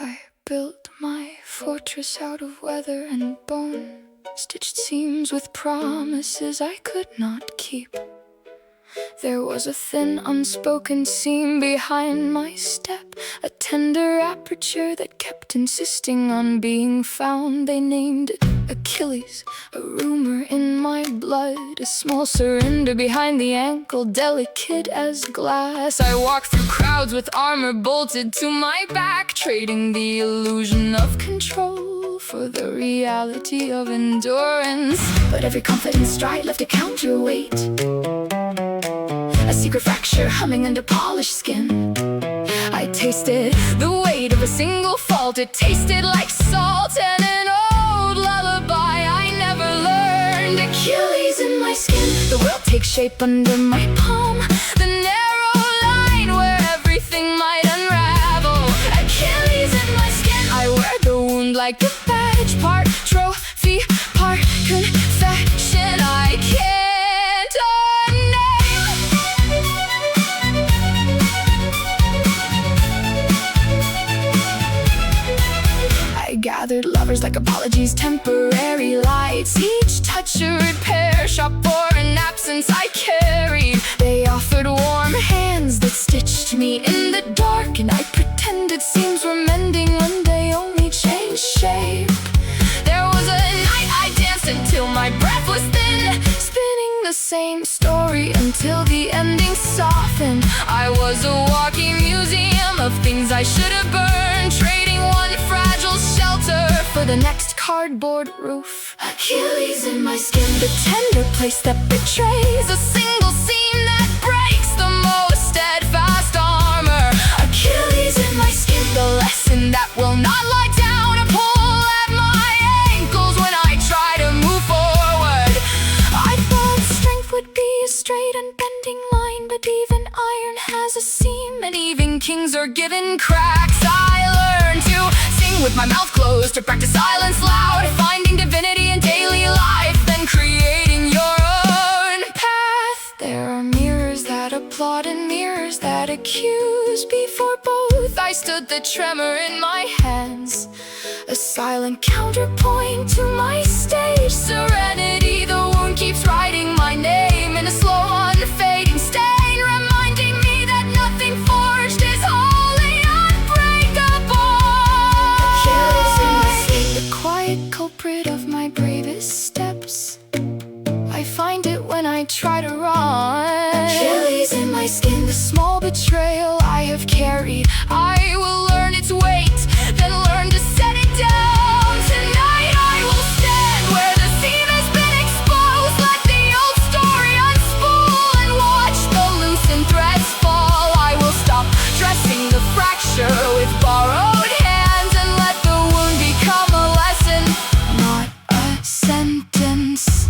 I built my fortress out of weather and bone, stitched seams with promises I could not keep. There was a thin, unspoken seam behind my step, a tender aperture that kept insisting on being found. They named it Achilles, a rumor in my blood, a small surrender behind the ankle, delicate as glass. I walked through crowds with armor bolted to my back, trading the illusion of control for the reality of endurance. But every confident stride left a counterweight, a secret fracture humming under polished skin. I tasted the weight of a single fault. It tasted like salt and an old lullaby I never learned. Achilles in my skin, the world takes shape under my palm, the narrow line where everything might unravel. Achilles in my skin, I wear the wound like a badge, part trophy, part confession. I can't unname. I gathered lovers like apologies, temporary lights, each touch a repair shop for an absence I carried. They offered warm hands that stitched me in the dark, and I pretended seams were mending when they only changed shape. There was a night I danced until my breath was thin, spinning the same story until the ending softened. I was a walking museum of things I should have burned, trading one fragile shelter for the next cardboard roof. Achilles in my skin, the tender place that betrays, a single seam that breaks the most steadfast armor. Achilles in my skin, the lesson that will not lie down, a pull at my ankles when I try to move forward. I thought strength would be a straight and bending line, but even iron has a seam, and even kings are given cracks. I learned to sing with my mouth closed, to practice silence loud, finding divinity in daily life, then creating your own path. There are mirrors that applaud and mirrors that accuse. Before both I stood the tremor in my hands, a silent counterpoint to my stage serenity. The wound keeps writing my name in a slow unfading stain, reminding me that nothing forged is wholly unbreakable. Achilles in my skin, the quiet culprit of my bravest steps. I find it when I try to run. Achilles in my skin, the small betrayal I have carried. I will learn its weight, then learn to set it down. Tonight I will stand where the seam has been exposed. Let the old story unspool and watch the loosened threads fall. I will stop dressing the fracture with borrowed hands and let the wound become a lesson, not a sentence.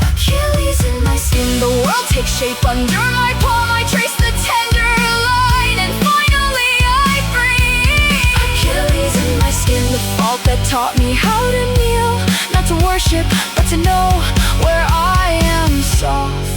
Achilles in my skin, the world takes shape under my palm. I trace the tender line and finally I breathe. Achilles in my skin, the fault that taught me how to kneel, not to worship, but to know where I am soft.